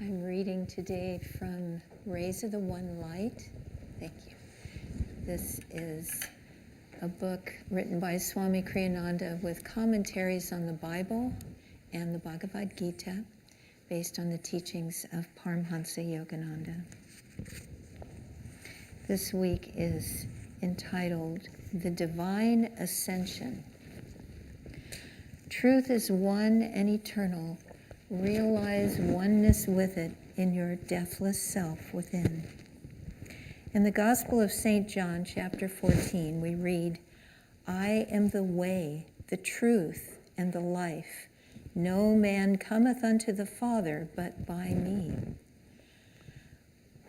I'm reading today from Rays of the One Light. Thank you. This is a book written by Swami Ananda with commentaries on the Bible and the Bhagavad Gita based on the teachings of Paramhansa Yogananda. This week is entitled The Divine Ascension. Truth is one and eternal. Realize oneness with it in your deathless self within. In the Gospel of St. John, chapter 14, we read, I am the way, the truth, and the life. No man cometh unto the Father but by me.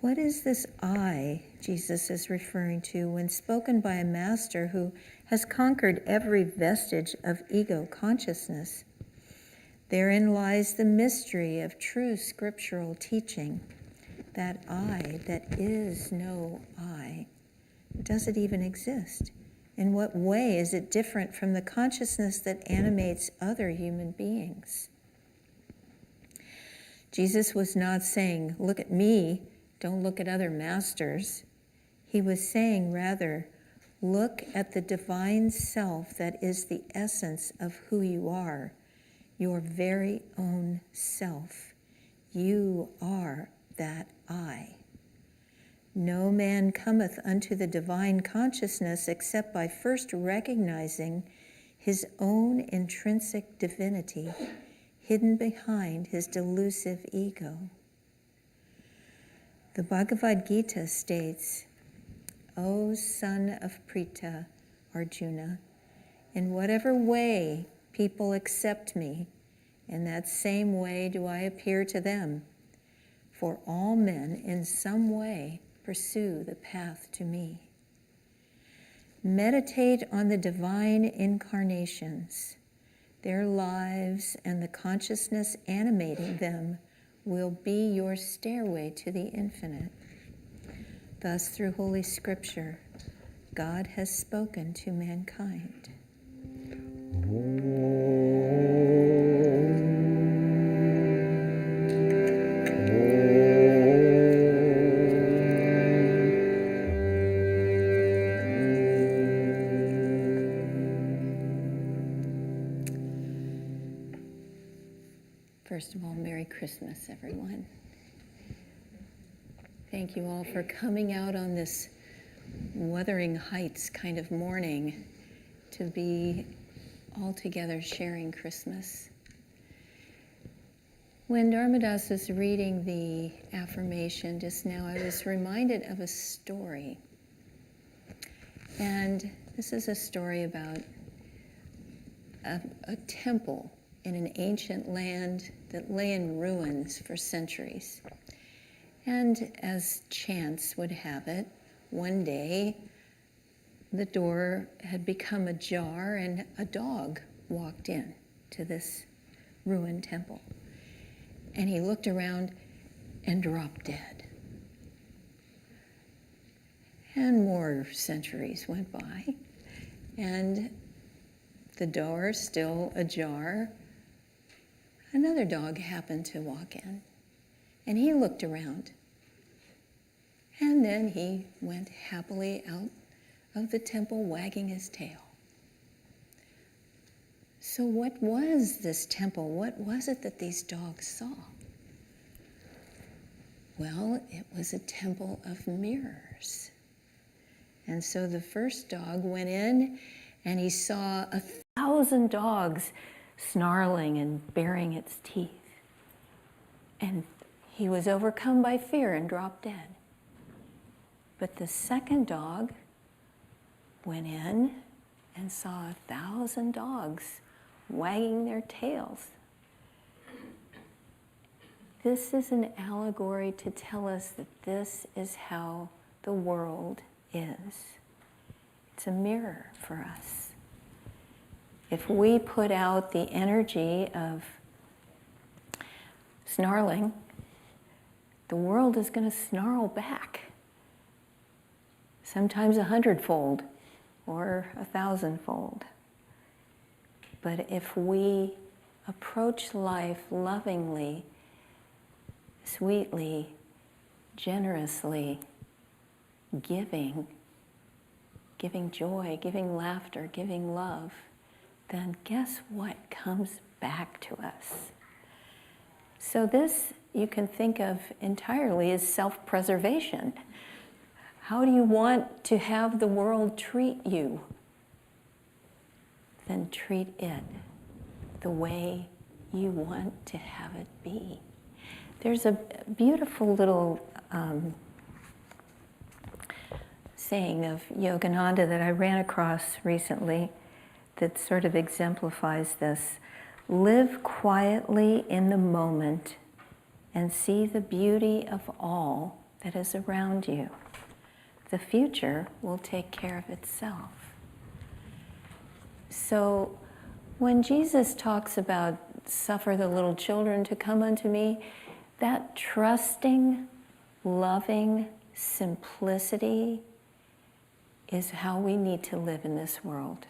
What is this I Jesus is referring to when spoken by a master who has conquered every vestige of ego consciousness? Therein lies the mystery of true scriptural teaching, that I that is no I. Does it even exist? In what way is it different from the consciousness that animates other human beings? Jesus was not saying, look at me, don't look at other masters. He was saying, rather, look at the divine self that is the essence of who you are. Your very own self. You are that I. No man cometh unto the divine consciousness except by first recognizing his own intrinsic divinity hidden behind his delusive ego. The Bhagavad Gita states, O son of Pritha, Arjuna, in whatever way people accept me, in that same way do I appear to them. For all men in some way pursue the path to me. Meditate on the divine incarnations. Their lives and the consciousness animating them will be your stairway to the infinite. Thus, through Holy Scripture, God has spoken to mankind. First of all, Merry Christmas, everyone. Thank you all for coming out on this Wuthering Heights kind of morning to be all together sharing Christmas. When Dharmadas was reading the affirmation just now, I was reminded of a story. And this is a story about a temple in an ancient land that lay in ruins for centuries. And as chance would have it, one day the door had become ajar and a dog walked in to this ruined temple. And he looked around and dropped dead. And more centuries went by, and the door still ajar. Another dog happened to walk in, and he looked around. And then he went happily out of the temple, wagging his tail. So what was this temple? What was it that these dogs saw? Well, it was a temple of mirrors. And so the first dog went in, and he saw 1,000 dogs snarling and baring its teeth. And he was overcome by fear and dropped dead. But the second dog went in and saw 1,000 dogs wagging their tails. This is an allegory to tell us that this is how the world is. It's a mirror for us. If we put out the energy of snarling, the world is going to snarl back. Sometimes 100-fold or 1,000-fold. But if we approach life lovingly, sweetly, generously giving joy, giving laughter, giving love, then guess what comes back to us? So this you can think of entirely as self-preservation. How do you want to have the world treat you? Then treat it the way you want to have it be. There's a beautiful little saying of Yogananda that I ran across recently that sort of exemplifies this. Live quietly in the moment and see the beauty of all that is around you. The future will take care of itself. So when Jesus talks about suffer the little children to come unto me, that trusting, loving simplicity is how we need to live in this world.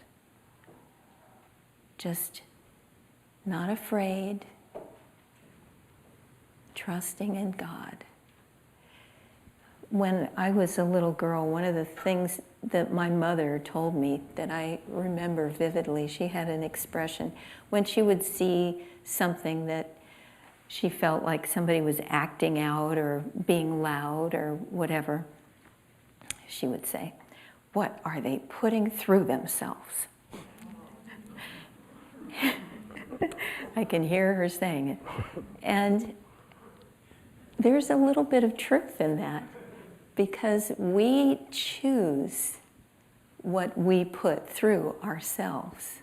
Just not afraid, trusting in God. When I was a little girl, one of the things that my mother told me that I remember vividly, she had an expression when she would see something that she felt like somebody was acting out or being loud or whatever, she would say, "What are they putting through themselves?" I can hear her saying it. And there's a little bit of truth in that, because we choose what we put through ourselves.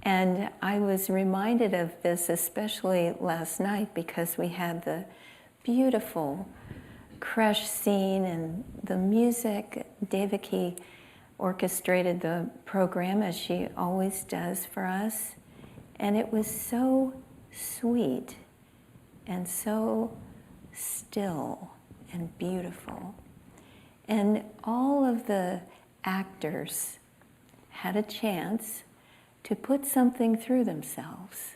And I was reminded of this especially last night because we had the beautiful creche scene and the music. Devaki orchestrated the program as she always does for us. And it was so sweet and so still and beautiful. And all of the actors had a chance to put something through themselves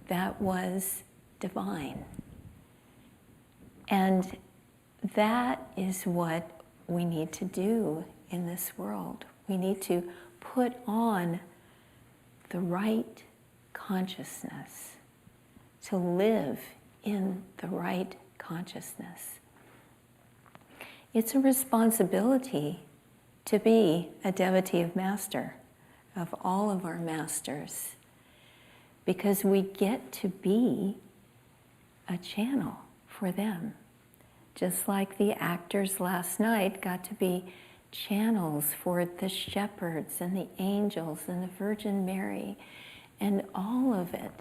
that was divine. And that is what we need to do in this world. We need to put on the right consciousness, to live in the right consciousness. It's a responsibility to be a devotee of Master, of all of our masters, because we get to be a channel for them. Just like the actors last night got to be channels for the shepherds and the angels and the Virgin Mary and all of it.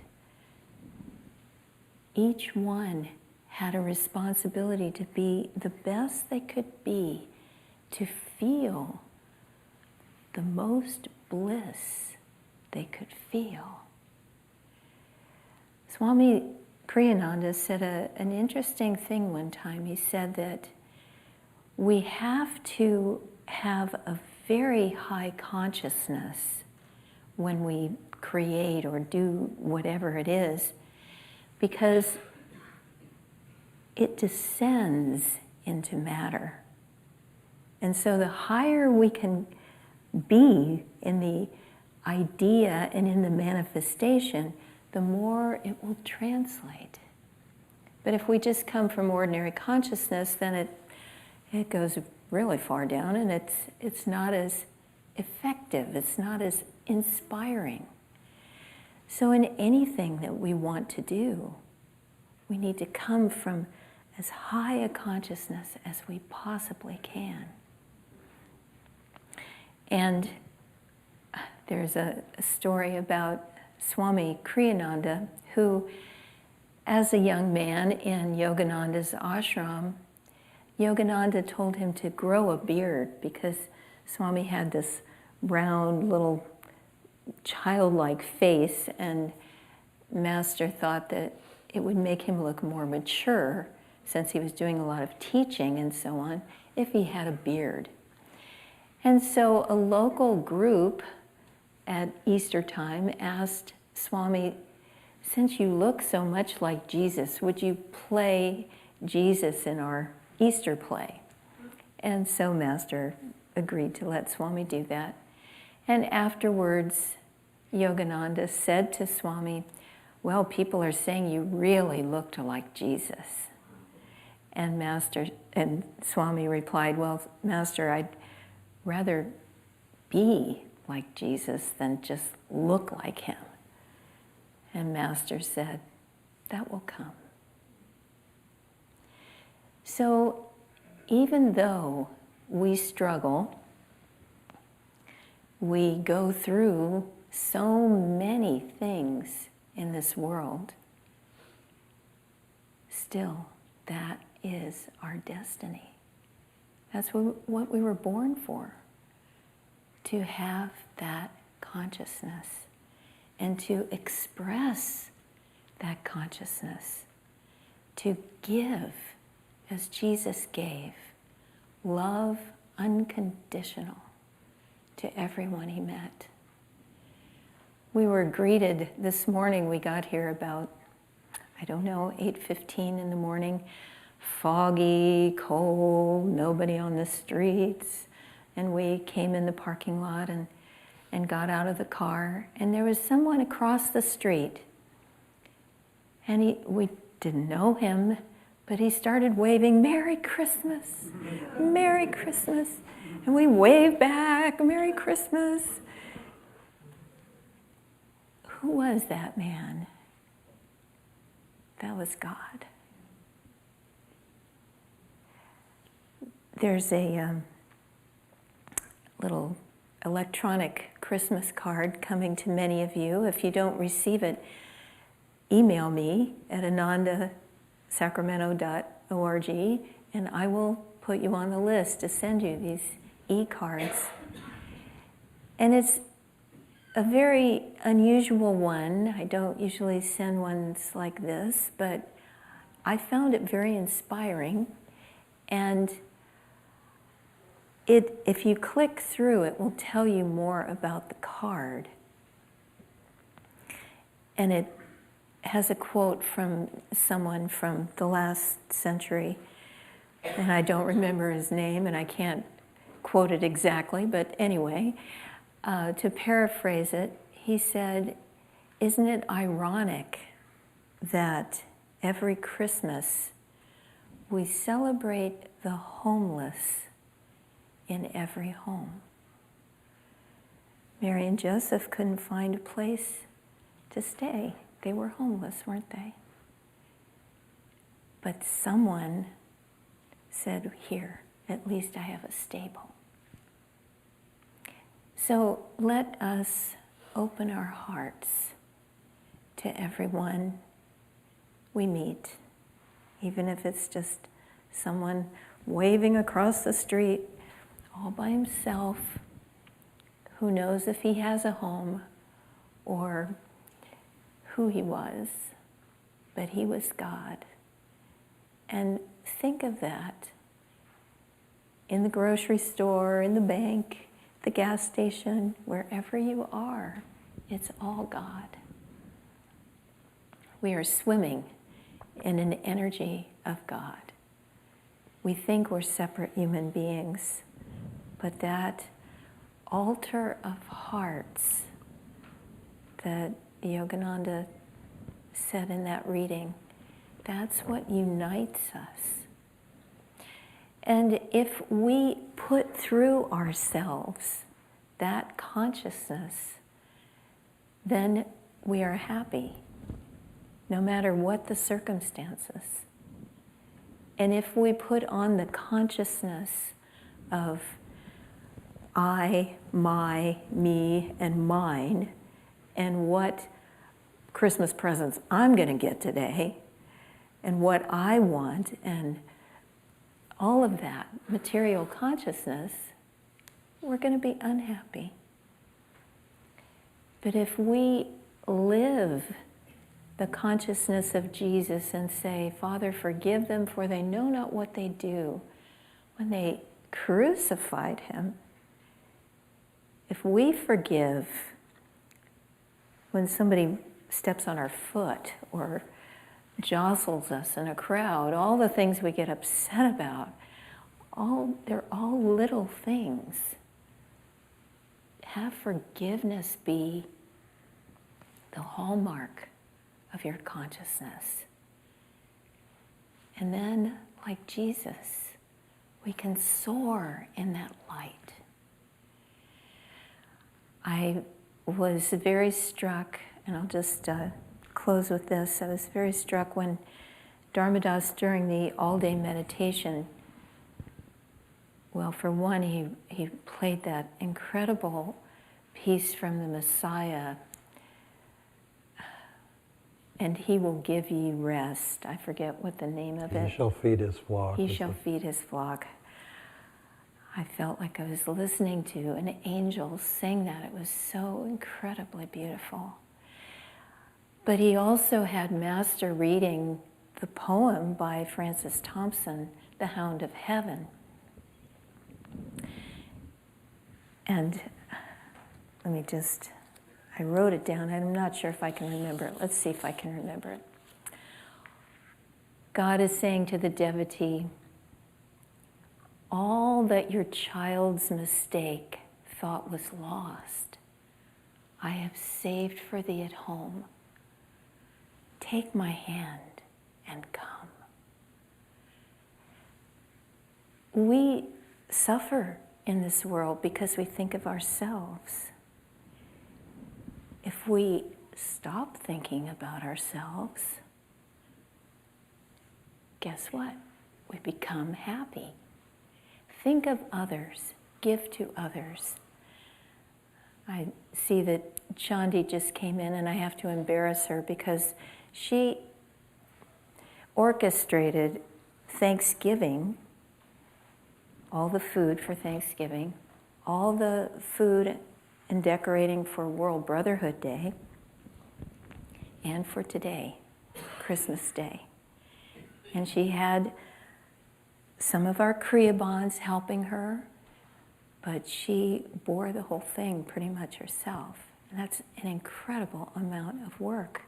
Each one had a responsibility to be the best they could be, to feel the most bliss they could feel. Swami Kriyananda said an interesting thing one time. He said that we have to have a very high consciousness when we create or do whatever it is, because it descends into matter. And so the higher we can be in the idea and in the manifestation, the more it will translate. But if we just come from ordinary consciousness, then it goes really far down, and it's not as effective, it's not as inspiring. So in anything that we want to do, we need to come from as high a consciousness as we possibly can. And there's a story about Swami Kriyananda, who, as a young man in Yogananda's ashram, Yogananda told him to grow a beard because Swami had this round little childlike face, and Master thought that it would make him look more mature, since he was doing a lot of teaching and so on, if he had a beard. And so a local group at Easter time asked Swami since you look so much like Jesus, would you play Jesus in our Easter play? And so Master agreed to let Swami do that. And afterwards, Yogananda said to Swami, well, people are saying you really looked like Jesus. And Swami replied, well, Master, I'd rather be like Jesus than just look like him. And Master said, that will come. So even though we struggle, we go through so many things in this world, still, that is our destiny. That's what we were born for, to have that consciousness and to express that consciousness, to give as Jesus gave, love unconditional to everyone he met. We were greeted this morning, we got here about, 8:15 in the morning, foggy, cold, nobody on the streets, and we came in the parking lot and got out of the car, and there was someone across the street, and we didn't know him, but he started waving, Merry Christmas, Merry Christmas, and we waved back, Merry Christmas. Who was that man? That was God. There's a little electronic Christmas card coming to many of you. If you don't receive it, email me at anandasacramento.org, and I will put you on the list to send you these e-cards. And it's a very unusual one. I don't usually send ones like this, but I found it very inspiring. And if you click through, it will tell you more about the card. And it has a quote from someone from the last century, and I don't remember his name, and I can't quote it exactly, but anyway, to paraphrase it, he said, isn't it ironic that every Christmas we celebrate the homeless in every home? Mary and Joseph couldn't find a place to stay. They were homeless, weren't they? But someone said, here, at least I have a stable. So let us open our hearts to everyone we meet, even if it's just someone waving across the street all by himself, who knows if he has a home or who he was, but he was God. And think of that in the grocery store, in the bank, the gas station, wherever you are, it's all God. We are swimming in an energy of God. We think we're separate human beings, but that altar of hearts that Yogananda said in that reading, that's what unites us. And if we put through ourselves that consciousness, then we are happy, no matter what the circumstances. And if we put on the consciousness of I, my, me, and mine, and what Christmas presents I'm going to get today, and what I want, and all of that material consciousness, we're going to be unhappy. But if we live the consciousness of Jesus and say, Father, forgive them, for they know not what they do, when they crucified him, if we forgive when somebody steps on our foot or jostles us in a crowd, all the things we get upset about, they're all little things. Have forgiveness be the hallmark of your consciousness. And then, like Jesus, we can soar in that light. I was very struck, and I'll just close with this. I was very struck when Dharmadas, during the all-day meditation, well, for one, he played that incredible piece from the Messiah, and he will give ye rest. I forget what the name of it. He shall feed his flock. He shall feed his flock. I felt like I was listening to an angel sing that. It was so incredibly beautiful. But he also had Master reading the poem by Francis Thompson, The Hound of Heaven. And I wrote it down. I'm not sure if I can remember it. Let's see if I can remember it. God is saying to the devotee, all that your child's mistake thought was lost, I have saved for thee at home. Take my hand and come. We suffer in this world because we think of ourselves. If we stop thinking about ourselves, guess what? We become happy. Think of others, give to others. I see that Chandi just came in, and I have to embarrass her because she orchestrated Thanksgiving, all the food for Thanksgiving, all the food and decorating for World Brotherhood Day, and for today, Christmas Day. And she had some of our Kriya bonds helping her, but she bore the whole thing pretty much herself. And that's an incredible amount of work.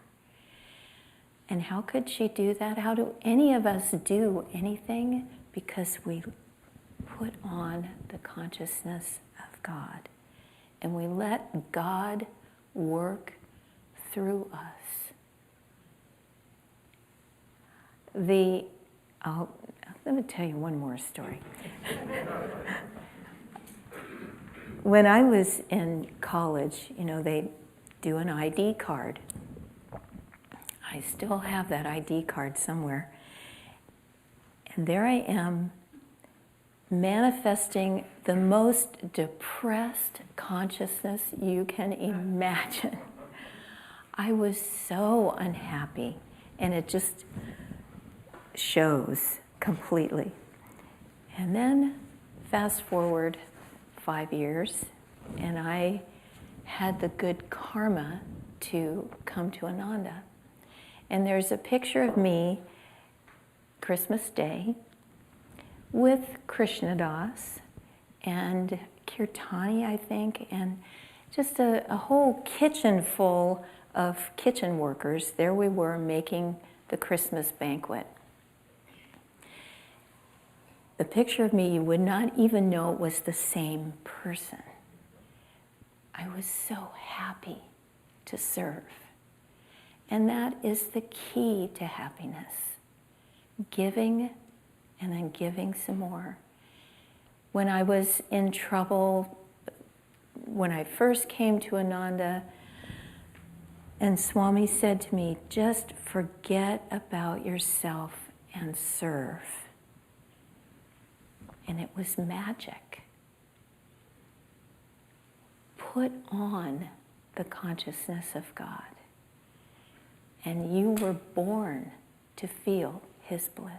And how could she do that? How do any of us do anything? Because we put on the consciousness of God. And we let God work through us. Let me tell you one more story. When I was in college, they do an ID card. I still have that ID card somewhere. And there I am, manifesting the most depressed consciousness you can imagine. I was so unhappy, and it just shows completely. And then fast forward 5 years, and I had the good karma to come to Ananda. And there's a picture of me, Christmas Day, with Krishnadas and Kirtani, I think, and just a whole kitchen full of kitchen workers. There we were making the Christmas banquet. The picture of me, you would not even know it was the same person. I was so happy to serve. And that is the key to happiness. Giving and then giving some more. When I was in trouble, when I first came to Ananda, and Swami said to me, just forget about yourself and serve. And it was magic. Put on the consciousness of God. And you were born to feel His bliss.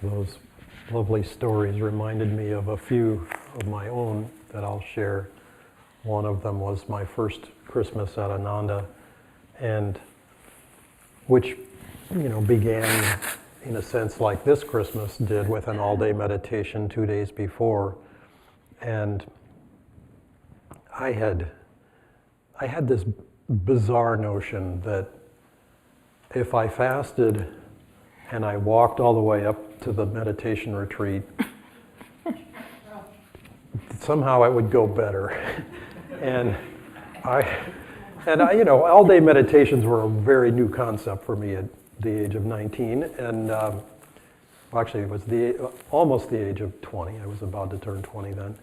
Those lovely stories reminded me of a few of my own that I'll share. One of them was my first Christmas at Ananda, and which began in a sense, like this Christmas did with an all-day meditation 2 days before. And I had this bizarre notion that if I fasted and I walked all the way up to the meditation retreat, somehow it would go better. And all-day meditations were a very new concept for me at the age of 19, and actually it was almost the age of 20. I was about to turn 20 then.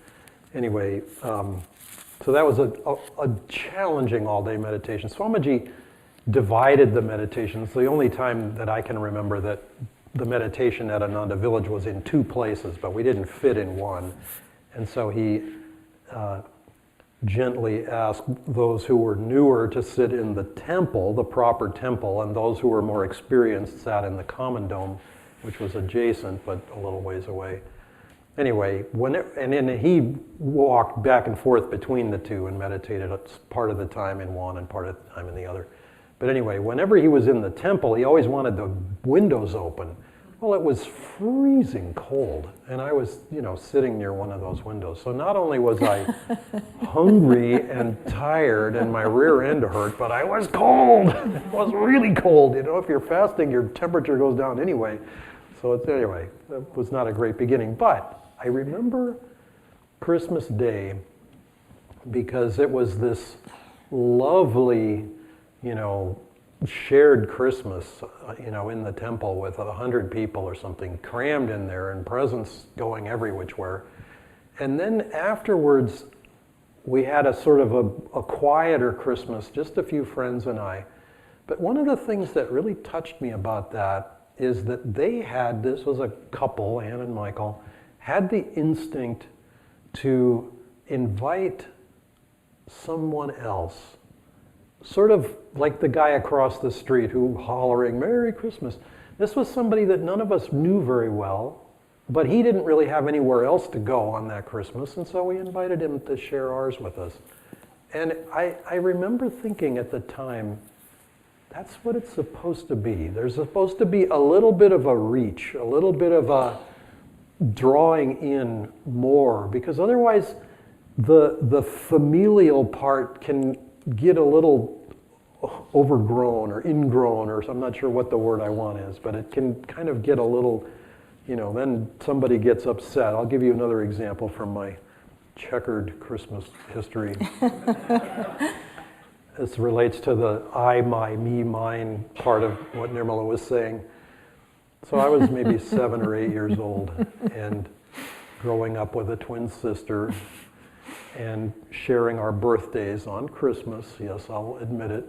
Anyway, so that was a challenging all-day meditation. Swamiji divided the meditation. It's the only time that I can remember that the meditation at Ananda Village was in 2 places, but we didn't fit in one. And so he gently asked those who were newer to sit in the temple, the proper temple, and those who were more experienced sat in the common dome, which was adjacent but a little ways away. Anyway, and then he walked back and forth between the two and meditated part of the time in one and part of the time in the other. But anyway, whenever he was in the temple, he always wanted the windows open. Well, it was freezing cold, and I was, sitting near one of those windows. So not only was I hungry and tired and my rear end hurt, but I was cold. It was really cold. If you're fasting, your temperature goes down anyway. So anyway, that was not a great beginning. But I remember Christmas Day because it was this lovely, shared Christmas, in the temple with 100 people or something crammed in there and presents going every which where. And then afterwards, we had a sort of a quieter Christmas, just a few friends and I. But one of the things that really touched me about that is that this was a couple, Ann and Michael, had the instinct to invite someone else. Sort of like the guy across the street who hollering, "Merry Christmas." This was somebody that none of us knew very well, but he didn't really have anywhere else to go on that Christmas, and so we invited him to share ours with us. And I remember thinking at the time, that's what it's supposed to be. There's supposed to be a little bit of a reach, a little bit of a drawing in more, because otherwise the familial part can get a little overgrown or ingrown, or I'm not sure what the word I want is, but it can kind of get a little, then somebody gets upset. I'll give you another example from my checkered Christmas history. This relates to the I, my, me, mine part of what Nirmala was saying. So I was maybe 7 or 8 years old and growing up with a twin sister and sharing our birthdays on Christmas. Yes, I'll admit it.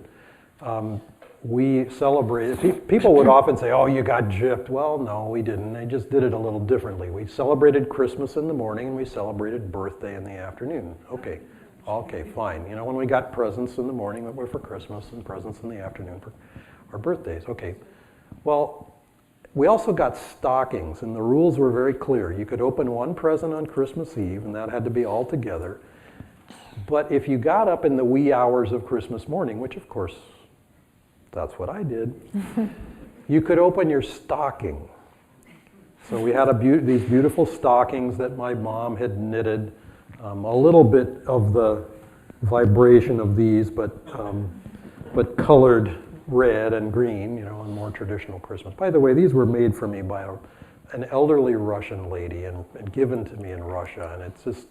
We celebrated, people would often say, "Oh, you got gypped." Well, no, we didn't. I just did it a little differently. We celebrated Christmas in the morning and we celebrated birthday in the afternoon. Okay, fine. When we got presents in the morning that were for Christmas and presents in the afternoon for our birthdays. Okay, well, we also got stockings, and the rules were very clear. You could open one present on Christmas Eve, and that had to be all together. But if you got up in the wee hours of Christmas morning, which of course, that's what I did, you could open your stocking. So we had these beautiful stockings that my mom had knitted, a little bit of the vibration of these, but colored red and green, on more traditional Christmas. By the way, these were made for me by an elderly Russian lady and given to me in Russia, and it just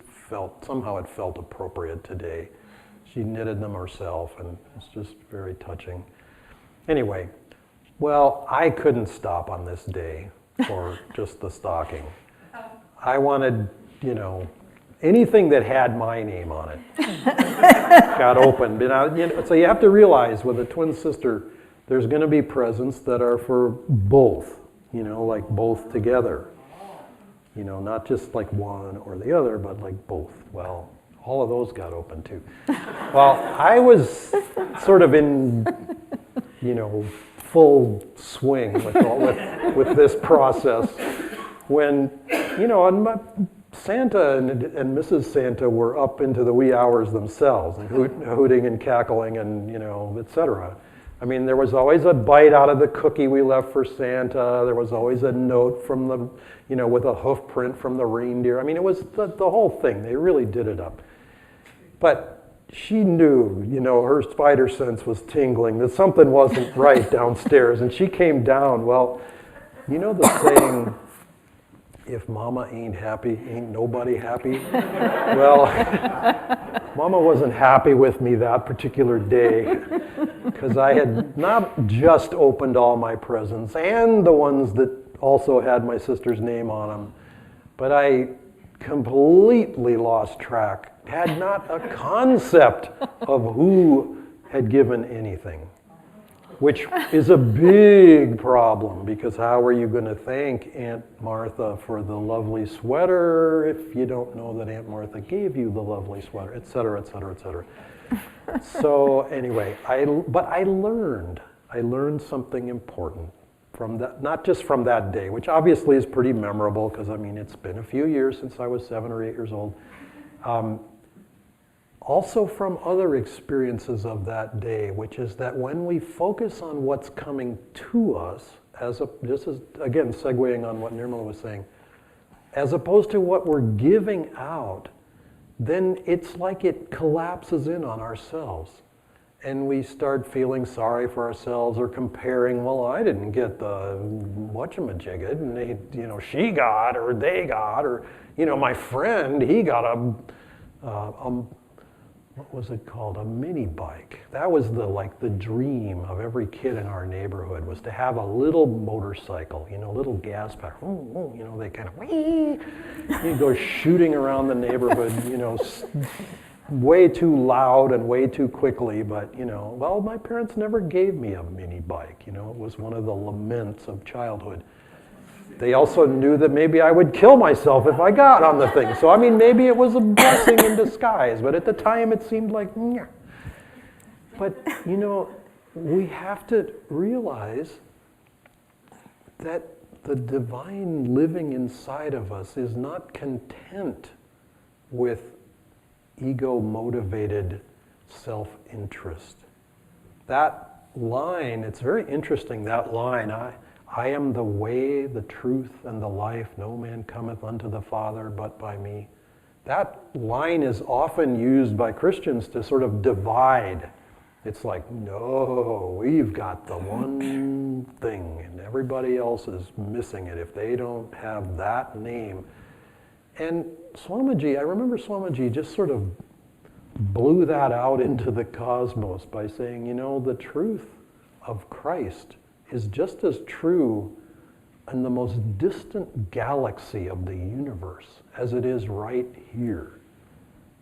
somehow it felt appropriate today. She knitted them herself, and it's just very touching. Anyway, well, I couldn't stop on this day for just the stocking. I wanted, anything that had my name on it got opened. So you have to realize with a twin sister, there's going to be presents that are for both, like both together. Not just like one or the other, but like both. Well, all of those got opened too. Well, I was sort of in, full swing with this process when, Santa and Mrs. Santa were up into the wee hours themselves, and hooting and cackling and, et cetera. I mean, there was always a bite out of the cookie we left for Santa. There was always a note from the, with a hoof print from the reindeer. I mean, it was the whole thing. They really did it up. But she knew, her spider sense was tingling, that something wasn't right downstairs. And she came down. Well, the saying, if mama ain't happy, ain't nobody happy? Well, mama wasn't happy with me that particular day because I had not just opened all my presents and the ones that also had my sister's name on them, but I completely lost track, had not a concept of who had given anything. Which is a big problem, because how are you going to thank Aunt Martha for the lovely sweater if you don't know that Aunt Martha gave you the lovely sweater, et cetera, et cetera, et cetera. So anyway, I learned something important from that, not just from that day, which obviously is pretty memorable, because it's been a few years since I was 7 or 8 years old. Also from other experiences of that day, which is that when we focus on what's coming to us, this is, again, segueing on what Nirmala was saying, as opposed to what we're giving out, then it's like it collapses in on ourselves. And we start feeling sorry for ourselves or comparing, well, I didn't get the whatchamajigget, and they, she got, or they got, or, my friend, he got a what was it called? A mini bike. That was the dream of every kid in our neighborhood, was to have a little motorcycle, little gas pack. They kind of wee. You go shooting around the neighborhood, way too loud and way too quickly. But well, my parents never gave me a mini bike. It was one of the laments of childhood. They also knew that maybe I would kill myself if I got on the thing. So, maybe it was a blessing in disguise, but at the time it seemed like, nyeh. But, we have to realize that the divine living inside of us is not content with ego-motivated self-interest. That line, it's very interesting, that line, I am the way, the truth, and the life. No man cometh unto the Father but by me. That line is often used by Christians to sort of divide. It's like, no, we've got the one thing, and everybody else is missing it if they don't have that name. And Swamiji, I remember Swamiji just sort of blew that out into the cosmos by saying, the truth of Christ is just as true in the most distant galaxy of the universe as it is right here.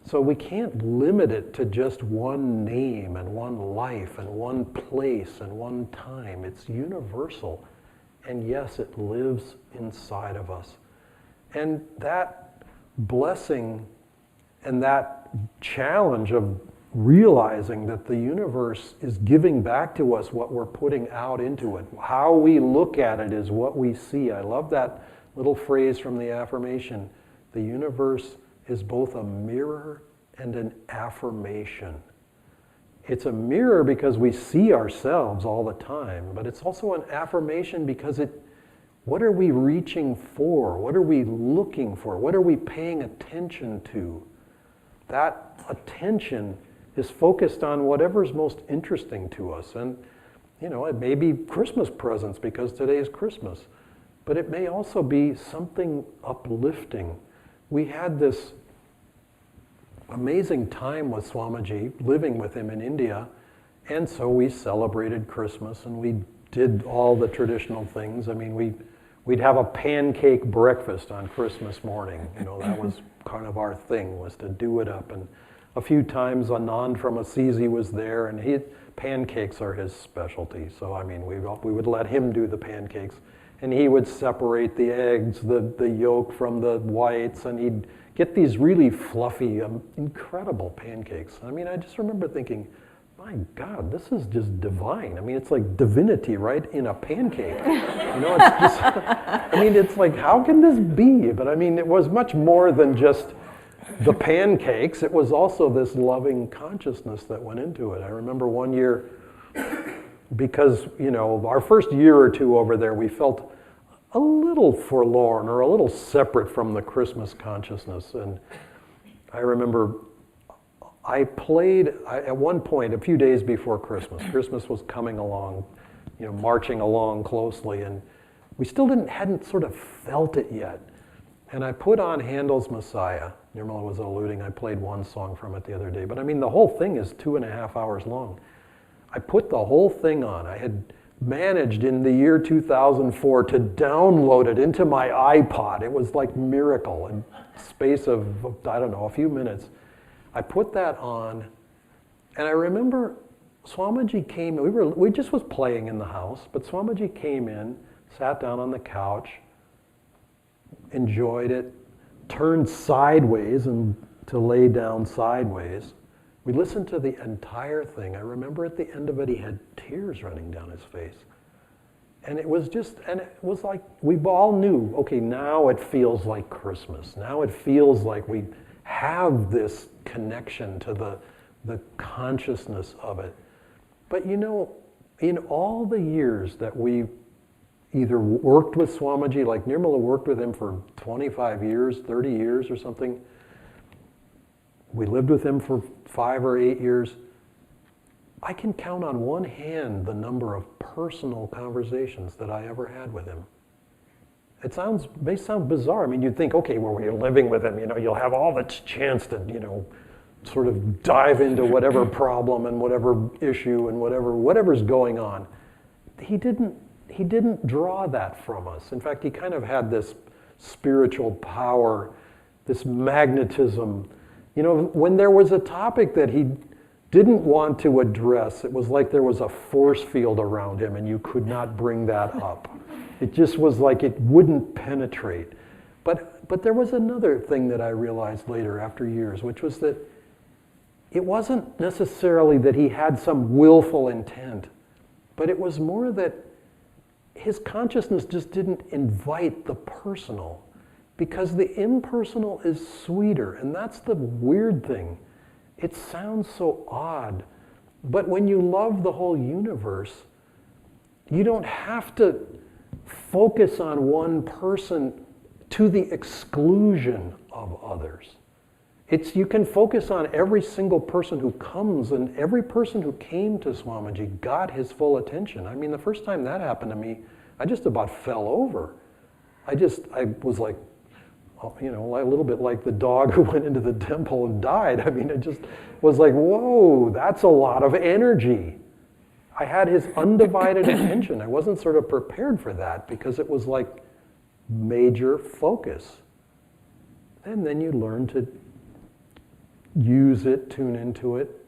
So we can't limit it to just one name and one life and one place and one time. It's universal. And yes, it lives inside of us. And that blessing and that challenge of realizing that the universe is giving back to us what we're putting out into it. How we look at it is what we see. I love that little phrase from the affirmation. The universe is both a mirror and an affirmation. It's a mirror because we see ourselves all the time, but it's also an affirmation because what are we reaching for? What are we looking for? What are we paying attention to? That attention is focused on whatever's most interesting to us. And, it may be Christmas presents because today is Christmas, but it may also be something uplifting. We had this amazing time with Swamiji, living with him in India, and so we celebrated Christmas and we did all the traditional things. We'd have a pancake breakfast on Christmas morning. That was kind of our thing, was to do it up. And a few times Ananda from Assisi was there, and pancakes are his specialty. So we would let him do the pancakes, and he would separate the eggs, the yolk from the whites, and he'd get these really fluffy, incredible pancakes. I just remember thinking, my God, this is just divine. It's like divinity right in a pancake. It's just, it's like, how can this be? But it was much more than just the pancakes. It was also this loving consciousness that went into it. I remember one year because, our first year or two over there, we felt a little forlorn or a little separate from the Christmas consciousness. And I remember at one point, a few days before Christmas was coming along, marching along closely, and we still hadn't sort of felt it yet. And I put on Handel's Messiah. Nirmala was alluding, I played one song from it the other day, but I mean, the whole thing is 2.5 hours long. I put the whole thing on. I had managed in the year 2004 to download it into my iPod. It was like miracle in space of, I don't know, a few minutes. I put that on, and I remember Swamiji came, we just was playing in the house, but Swamiji came in, sat down on the couch, enjoyed it, turned sideways and to lay down sideways. We listened to the entire thing. I remember at the end of it, he had tears running down his face. And it was like, we all knew, okay, now it feels like Christmas. Now it feels like we have this connection to the consciousness of it. But in all the years that we either worked with Swamiji, like Nirmala worked with him for 25 years, 30 years or something. We lived with him for 5 or 8 years. I can count on one hand the number of personal conversations that I ever had with him. It may sound bizarre. I mean, you'd think, okay, well, when you're living with him, you'll have all the chance to, sort of dive into whatever problem and whatever issue and whatever's going on. He didn't draw that from us. In fact, he kind of had this spiritual power, this magnetism. When there was a topic that he didn't want to address, it was like there was a force field around him and you could not bring that up. It just was like it wouldn't penetrate. But there was another thing that I realized later after years, which was that it wasn't necessarily that he had some willful intent, but it was more that his consciousness just didn't invite the personal, because the impersonal is sweeter, and that's the weird thing. It sounds so odd, but when you love the whole universe, you don't have to focus on one person to the exclusion of others. You can focus on every single person who comes, and every person who came to Swamiji got his full attention. I mean, the first time that happened to me, I just about fell over. I was like, a little bit like the dog who went into the temple and died. I mean, it just was like, whoa, that's a lot of energy. I had his undivided attention. I wasn't sort of prepared for that because it was like major focus. And then you learn to use it, tune into it,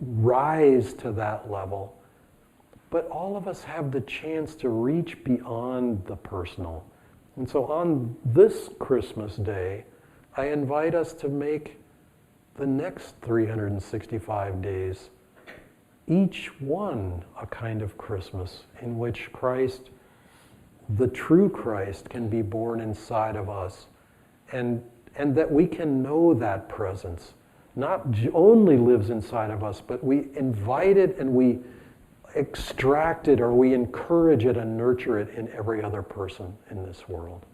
rise to that level. But all of us have the chance to reach beyond the personal. And so on this Christmas day, I invite us to make the next 365 days, each one a kind of Christmas in which Christ, the true Christ, can be born inside of us, and that we can know that presence. Not only lives inside of us, but we invite it and we extract it, or we encourage it and nurture it in every other person in this world.